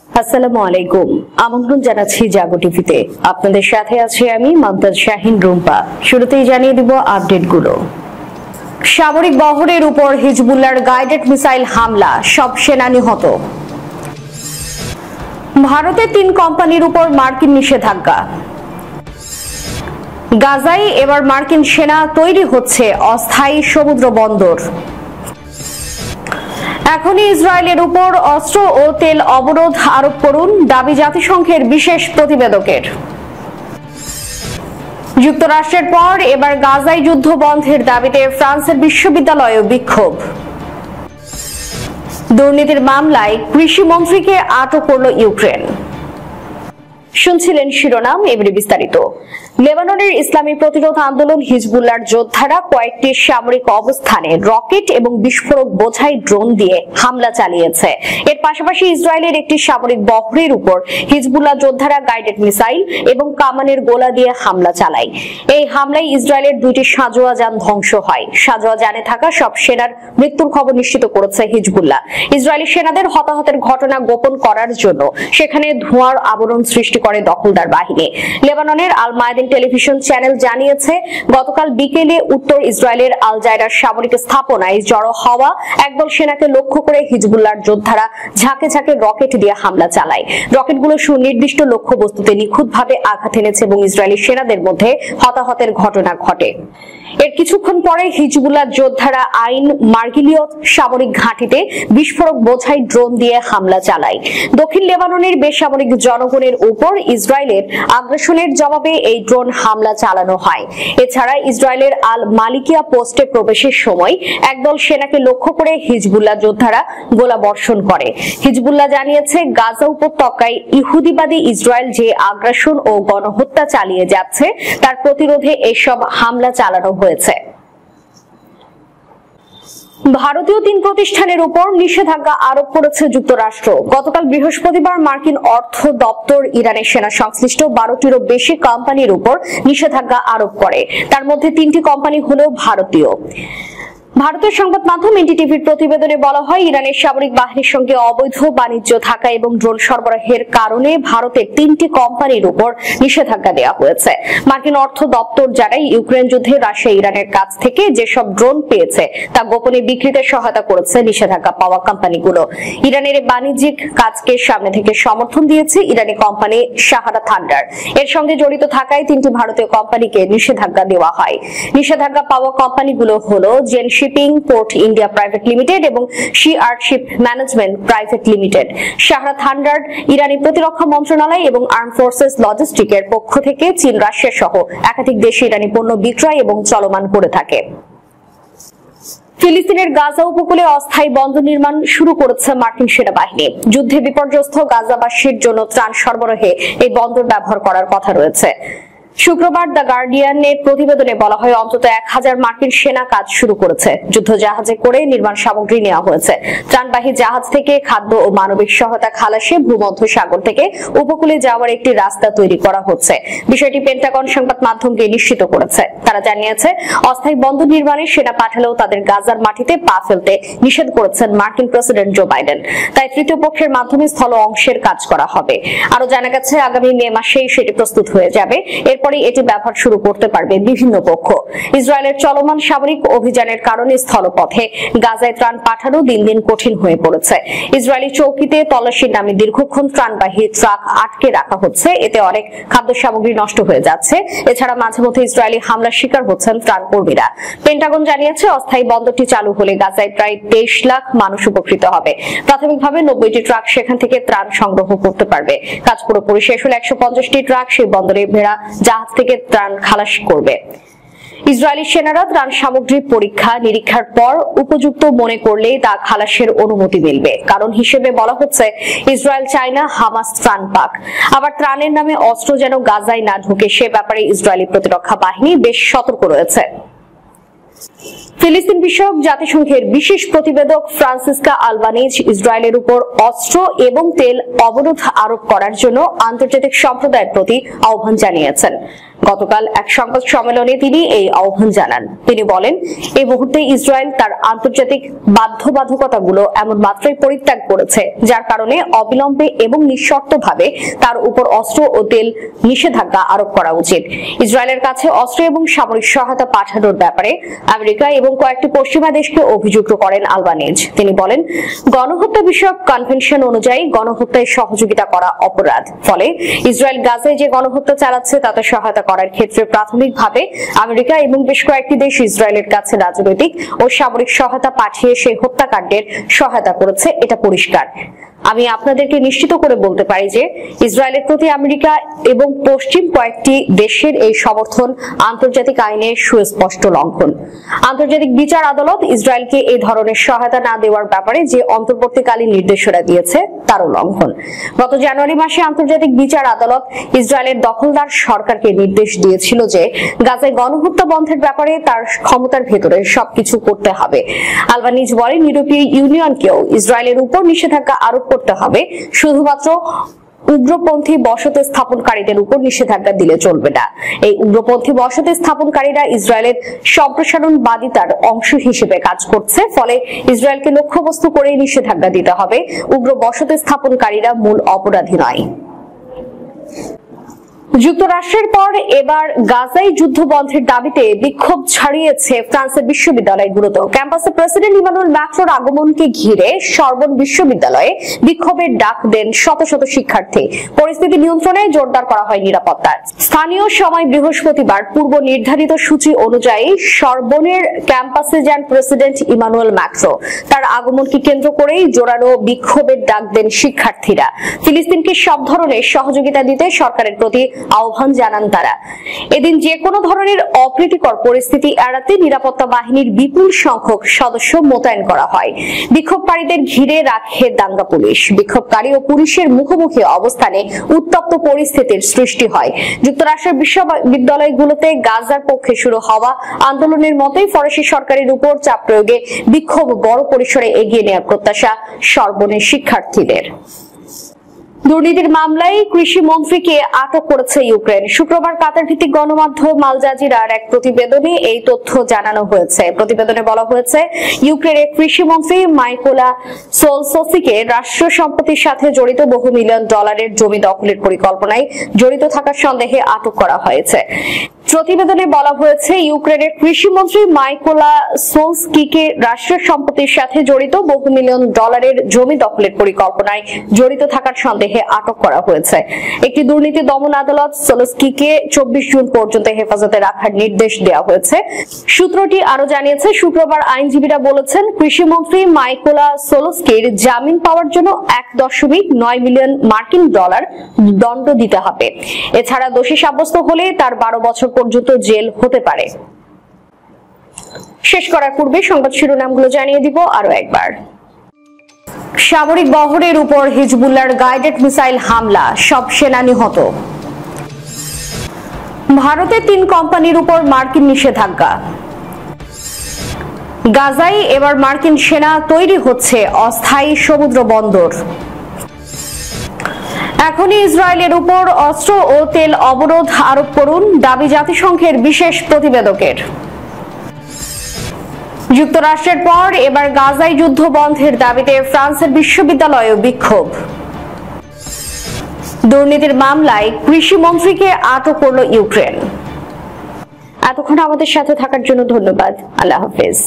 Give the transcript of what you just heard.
আসসালামু আলাইকুম। আমন্ত্রণ জানাচ্ছি জাগো টিভিতে। আপনাদের সাথে আছি আমি মমতাজ শাহিন রুম্পা। শুরুতেই জানিয়ে দিব আপডেটগুলো। সামরিক বহরের উপর হিজবুল্লাহর গাইডেড মিসাইল হামলা, সব সেনা নিহত। ভারতের 3 কোম্পানির উপর মার্কিন নিষেধাজ্ঞা। গাজায় এবার মার্কিন সেনা তৈরি হচ্ছে অস্থায়ী সমুদ্র বন্দর। এখনই ইসরায়েলের উপর অস্ত্র ও তেল অবরোধ আরোপ করুন, দাবি জাতিসংঘের বিশেষ প্রতিবেদকের। যুক্তরাষ্ট্রের পর এবার গাজায় যুদ্ধ বন্ধের দাবিতে ফ্রান্সের বিশ্ববিদ্যালয়ে বিক্ষোভ। দুর্নীতির মামলায় কৃষি মন্ত্রীকে আটক করল ইউক্রেন। শুনছিলেন শিরোনাম, এবারে বিস্তারিত। লেবাননের ইসলামী প্রতিরোধ আন্দোলন হিজবুল্লাহর যোদ্ধারা কয়েকটি সামরিক অবস্থানে রকেট এবং বিস্ফোরক বোঝাই ড্রোন দিয়ে হামলা চালিয়েছে। এর পাশাপাশি ইসরায়েলের একটি সামরিক বহরের উপর হিজবুল্লাহ যোদ্ধারা গাইডেড মিসাইল এবং কামানের গোলা দিয়ে হামলা চালায়। এই হামলায় ইসরায়েলের 2টি সাঁজোয়া যান ধ্বংস হয়। সাঁজোয়া যানে থাকা সব সেনার মৃত্যুর খবর নিশ্চিত করেছে হিজবুল্লাহ। ইসরায়েলি সেনাদের হতাহতের ঘটনা গোপন করার জন্য সেখানে ধোঁয়ার আবরণ সৃষ্টি করে দখলদার বাহিনী। লেবাননের আল মায়াদিন টেলিভিশন চ্যানেল জানিয়েছে, গতকাল বিকেলে উত্তর ইসরায়েলের আল জায়রার সামরিক স্থাপনায় জড়ো হওয়া একদল সেনাকে লক্ষ্য করে হিজবুল্লাহর যোদ্ধারা ঝাঁকে ঝাঁকে রকেট দিয়ে হামলা চালায়। রকেটগুলো সুনির্দিষ্ট লক্ষ্যবস্তুতে নিখুঁতভাবে আঘাত এনেছে এবং ইসরায়েলি সেনাদের মধ্যে হতাহতের ঘটনা ঘটে। এর কিছুক্ষণ পরে হিজবুল্লাহ যোদ্ধারা আইন মার্গিলিয়ত সামরিক ঘাঁটিতে বিস্ফোরক বোঝাই ড্রোন দিয়ে হামলা চালায়। দক্ষিণ লেবাননের বেসামরিক জনগণের উপর ইসরায়েলের আগ্রাসনের জবাবে এই ড্রোন হামলা চালানো হয়। এছাড়া ইসরায়েলের আল মালিকিয়া পোস্টে প্রবেশের সময় একদল সেনাকে লক্ষ্য করে হিজবুল্লাহ যোদ্ধারা গোলা বর্ষণ করে। হিজবুল্লাহ জানিয়েছে, গাজা উপত্যকায় ইহুদিবাদী ইসরায়েল যে আগ্রাসন ও গণহত্যা চালিয়ে যাচ্ছে তার প্রতিরোধে এসব হামলা চালানো হয়েছে। ভারতীয় 3 প্রতিষ্ঠানের উপর নিষেধাজ্ঞা আরোপ করেছে যুক্তরাষ্ট্র। গতকাল বৃহস্পতিবার মার্কিন অর্থ দপ্তর ইরানের সেনা সংশ্লিষ্ট 12টিরও বেশি কোম্পানির উপর নিষেধাজ্ঞা আরোপ করে। তার মধ্যে 3টি কোম্পানি হলো ভারতীয়। ভারতের সংবাদ মাধ্যম এনডিটিভির প্রতিবেদনে বলা হয়, ইরানের সামরিক বাহিনীর সঙ্গে অবৈধ বাণিজ্য থাকা এবং ড্রোন সরবরাহের কারণে ভারতের 3টি কোম্পানির উপর নিষেধাজ্ঞা দেওয়া হয়েছে। মার্কিন অর্থ দপ্তর জানায়, ইউক্রেন যুদ্ধে রাশিয়া ইরানের কাছ থেকে যেসব ড্রোন পেয়েছে তা গোপনে বিক্রিতে সহায়তা করেছে নিষেধাজ্ঞা পাওয়া কোম্পানিগুলো। ইরানের বাণিজ্যিক কাজকে সামনে থেকে সমর্থন দিয়েছে ইরানি কোম্পানি সাহারা থান্ডার। এর সঙ্গে জড়িত থাকায় 3টি ভারতীয় কোম্পানিকে নিষেধাজ্ঞা দেওয়া হয়। নিষেধাজ্ঞা পাওয়া কোম্পানিগুলো হলো Zen shipping, port India private limited এবং sea art ship management private limited. Sahara thunder ইরানি প্রতিরক্ষা মন্ত্রণালয় এবং আর্ম ফোর্সেস লজিস্টিকের পক্ষ থেকে চীন, রাশিয়া সহ একাধিক দেশে ইরানি পণ্য বিক্রয় এবং চলমান করে থাকে। ফিলিস্তিনের গাজা উপকূলে অস্থায়ী বন্দর নির্মাণ শুরু করেছে মার্কিন সেনাবাহিনী। যুদ্ধে বিপর্যস্ত গাজাবাসীর জন্য ত্রাণ সরবরাহে এই বন্দর ব্যবহার করার কথা রয়েছে। শুক্রবার দ্য গার্ডিয়ানের প্রতিবেদনে বলা হয়, অন্তত 1000 মার্কিন সেনা কাজ শুরু করেছে। যুদ্ধ জাহাজে করে নির্মাণ সামগ্রী নেওয়া হয়েছে। ত্রাণবাহী জাহাজ থেকে খাদ্য ও মানবিক সহায়তা খালাসে ভূমধ্য সাগর থেকে উপকূলে যাওয়ার একটি রাস্তা তৈরি করা হচ্ছে। বিষয়টি পেন্টাগন সংবাদ মাধ্যমকে নিশ্চিত করেছে। তারা জানিয়েছে, অস্থায়ী বন্দর নির্মাণে সেনা পাঠালেও তাদের গাজার মাটিতে পা ফেলতে নিষেধ করেছেন মার্কিন প্রেসিডেন্ট জো বাইডেন। তাই তৃতীয় পক্ষের মাধ্যমে স্থল অংশের কাজ করা হবে। আরো জানা গেছে, আগামী মে মাসেই সেটি প্রস্তুত হয়ে যাবে। এরপরে এটি ব্যবহার শুরু করতে পারবে বিভিন্ন পক্ষ। ইসরায়েলের চলমান সামরিক অভিযানের কারণে স্থলপথে গাজায় ত্রাণ পাঠানো দিন দিন কঠিন হয়ে পড়েছে। ইসরায়েলি চৌকিতে তল্লাশির নামে দীর্ঘক্ষণ ত্রাণবাহী ট্রাক আটকে রাখা হচ্ছে। এতে অনেক খাদ্য সামগ্রী নষ্ট হয়ে যাচ্ছে। এছাড়া মাঝে মধ্যে ইসরায়েলি হামলার শিকার হচ্ছেন ত্রাণ কর্মীরা। পেন্টাগন জানিয়েছে, অস্থায়ী বন্দরটি চালু হলে গাজায় প্রায় 23 লাখ মানুষ উপকৃত হবে। প্রাথমিকভাবে 90টি ট্রাক সেখান থেকে ত্রাণ সংগ্রহ করতে পারবে। কাজ পুরোপুরি শেষ হলে 150টি ট্রাক সেই বন্দরে ভেড়া জাহাজ থেকে ত্রাণ খালাস করবে। ইসরায়েলি সেনারা ত্রাণ সামগ্রী পরীক্ষা নিরীক্ষার পর উপযুক্ত মনে করলে তা খালাসের অনুমতি মিলবে। কারণ হিসেবে বলা হচ্ছে, ইসরায়েল চায় না হামাস ত্রাণ পাক। আবার ত্রাণের নামে অস্ত্র যেন গাজায় না ঢুকে সে ব্যাপারে ইসরায়েলি প্রতিরক্ষা বাহিনী বেশ সতর্ক রয়েছে। ফিলিস্তিন বিষয়ক জাতিসংঘের বিশেষ প্রতিবেদক ফ্রান্সিসকা আলবানিজ ইসরায়েলের উপর অস্ত্র এবং তেল অবরোধ আরোপ করার জন্য আন্তর্জাতিক সম্প্রদায়ের প্রতি আহ্বান জানিয়েছেন। গতকাল এক সংবাদ সম্মেলনে তিনি এই আহ্বান জানান। তিনি বলেন, এই মুহূর্তে ইসরায়েল তার আন্তর্জাতিক বাধ্যবাধকতাগুলো এমন মাত্রায় পরিত্যাগ করেছে যার কারণে অবিলম্বে এবং নিঃশর্তভাবে তার উপর অস্ত্র ও তেল নিষেধাজ্ঞা আরোপ করা উচিত। ইসরায়েলের কাছে অস্ত্র এবং সামরিক সহায়তা পাঠানোর ব্যাপারে আমেরিকা এবং কয়েকটি পশ্চিমা দেশকে অভিযুক্ত করেন আলবানিজ। তিনি বলেন, গণহত্যা বিষয়ক কনভেনশন অনুযায়ী গণহত্যায় সহযোগিতা করা অপরাধ। ফলে ইসরায়েল গাজায় যে গণহত্যা চালাচ্ছে তাতে সহায়তা করার ক্ষেত্রে প্রাথমিকভাবে আমেরিকা এবং বেশ কয়েকটি দেশ ইসরায়েলের কাছে রাজনৈতিক ও সামরিক সহায়তা পাঠিয়ে সেই হত্যাকাণ্ডের সহায়তা করেছে, এটা পরিষ্কার। আমি আপনাদেরকে নিশ্চিত করে বলতে পারি যে ইসরায়েলের প্রতি আমেরিকা এবং পশ্চিম কয়েকটি দেশের এই সমর্থন আন্তর্জাতিক আইনের সুস্পষ্ট লঙ্ঘন। আন্তর্জাতিক বিচার আদালত ইসরায়েলকে এই ধরনের সহায়তা না দেওয়ার ব্যাপারে যে অন্তর্বর্তীকালীন নির্দেশনা দিয়েছে তারও লঙ্ঘন। গত জানুয়ারি মাসে আন্তর্জাতিক বিচার আদালত ইসরায়েলের দখলদার সরকারকে নির্দেশ দিয়েছিল যে গাজায় গণহত্যা বন্ধের ব্যাপারে তার ক্ষমতার ভেতরে সবকিছু করতে হবে। আলবানিজ বলেন, ইউরোপীয় ইউনিয়নকেও ইসরায়েলের উপর নিষেধাজ্ঞা আরোপ করতে হবে, শুধুমাত্র উগ্রপন্থী বসতি স্থাপনকারীদের উপর নিষেধাজ্ঞা দিলে চলবে না। এই উগ্রপন্থী বসতি স্থাপনকারীরা ইসরায়েলের সম্প্রসারণবাদিতার অংশ হিসেবে কাজ করছে, ফলে ইসরায়েলকে লক্ষ্যবস্তু করে নিষেধাজ্ঞা দিতে হবে। উগ্র বসতি স্থাপনকারীরা মূল অপরাধী নয়। যুক্তরাষ্ট্রের পর এবার গাজায় যুদ্ধ বন্ধের দাবিতে বিক্ষোভ ছড়িয়েছে ফ্রান্সের বিশ্ববিদ্যালয়গুলোতেও। ক্যাম্পাসে প্রেসিডেন্ট ইমানুয়েল ম্যাক্রোর আগমনকে ঘিরে সরবন বিশ্ববিদ্যালয়ে বিক্ষোভের ডাক দেন শত শত শিক্ষার্থী। পরিস্থিতি নিয়ন্ত্রণে জোরদার করা হয় নিরাপত্তা। স্থানীয় সময় বৃহস্পতিবার পূর্ব নির্ধারিত সূচি অনুযায়ী সরবনের ক্যাম্পাসে যান প্রেসিডেন্ট ইমানুয়েল ম্যাক্রো। তার আগমনকে কেন্দ্র করেই জোরালো বিক্ষোভের ডাক দেন শিক্ষার্থীরা। ফিলিস্তিনকে সব ধরনের সহযোগিতা দিতে সরকারের প্রতি আহ্বান জানান তারা। এদিন যে কোনো ধরনের অপ্রীতিকর পরিস্থিতি এড়াতে নিরাপত্তা বাহিনীর বিপুল সংখ্যক সদস্য মোতায়েন করা হয়। বিক্ষোভকারীদের ঘিরে রাখে দাঙ্গা পুলিশ। বিক্ষোভকারী ও পুলিশের মুখোমুখি অবস্থানে উত্তপ্ত পরিস্থিতির সৃষ্টি হয়। যুক্তরাষ্ট্রের বিশ্ববিদ্যালয়গুলোতে গাজার পক্ষে শুরু হওয়া আন্দোলনের মতোই ফরাসি সরকারের উপর চাপ প্রয়োগে বিক্ষোভ বড় পরিসরে এগিয়ে নেওয়ার প্রত্যাশা সরবনের শিক্ষার্থীদের। দুর্নীতির মামলায় কৃষি মন্ত্রীকে আটক করেছে ইউক্রেন। শুক্রবার কাতার ভিত্তিক গণমাধ্যম আল জাজিরার এক প্রতিবেদনে এই তথ্য জানানো হয়েছে। প্রতিবেদনে বলা হয়েছে, ইউক্রেনের কৃষি মন্ত্রী মাইকোলা সোলসোসিকে রাষ্ট্র সম্পত্তির সাথে জড়িত বহু মিলিয়ন ডলারের জমি দখলের পরিকল্পনায় জড়িত থাকার সন্দেহে আটক করা হয়েছে। প্রতিবেদনে বলা হয়েছে, ইউক্রেনের কৃষিমন্ত্রী মাইকোলা সোলস্কিকে রাষ্ট্রের সম্পত্তির সাথে জড়িত বহু মিলিয়ন ডলারের জমি দখলের পরিকল্পনায় জড়িত থাকার সন্দেহে আটক করা হয়েছে। একটি দুর্নীতি দমন আদালত সোলস্কিকে 24 জুন পর্যন্ত হেফাজতে রাখার নির্দেশ দেওয়া হয়েছে। সূত্রটি আরো জানিয়েছে, শুক্রবার আইনজীবীরা বলেছেন, কৃষিমন্ত্রী মাইকোলা সোলস্কির জামিন পাওয়ার জন্য 1.9 মিলিয়ন মার্কিন ডলার দণ্ড দিতে হবে। এছাড়া দোষী সাব্যস্ত হলে তার 12 বছর পর্যন্ত জেল হতে পারে। শেষ করার পূর্বে সংবাদ শিরোনামগুলো জানিয়ে দিব আরো একবার। সামরিক বহরের উপর হিজবুল্লাহর গাইডেড মিসাইল হামলা, সব সেনা নিহত। ভারতের 3 কোম্পানির উপর মার্কিন নিষেধাজ্ঞা। গাজায় এবার মার্কিন সেনা তৈরি হচ্ছে অস্থায়ী সমুদ্র বন্দর। এখনই ইসরায়েলের উপর অস্ত্র ও তেল অবরোধ আরোপ করুন, দাবি জাতিসংঘের বিশেষ প্রতিবেদকের। যুক্তরাষ্ট্রের পর এবার গাজায় যুদ্ধ বন্ধের দাবিতে ফ্রান্সের বিশ্ববিদ্যালয়ে বিক্ষোভ। দুর্নীতির মামলায় কৃষি মন্ত্রীকে আটক করল ইউক্রেন। এতক্ষণ আমাদের সাথে থাকার জন্য ধন্যবাদ। আল্লাহ হাফেজ।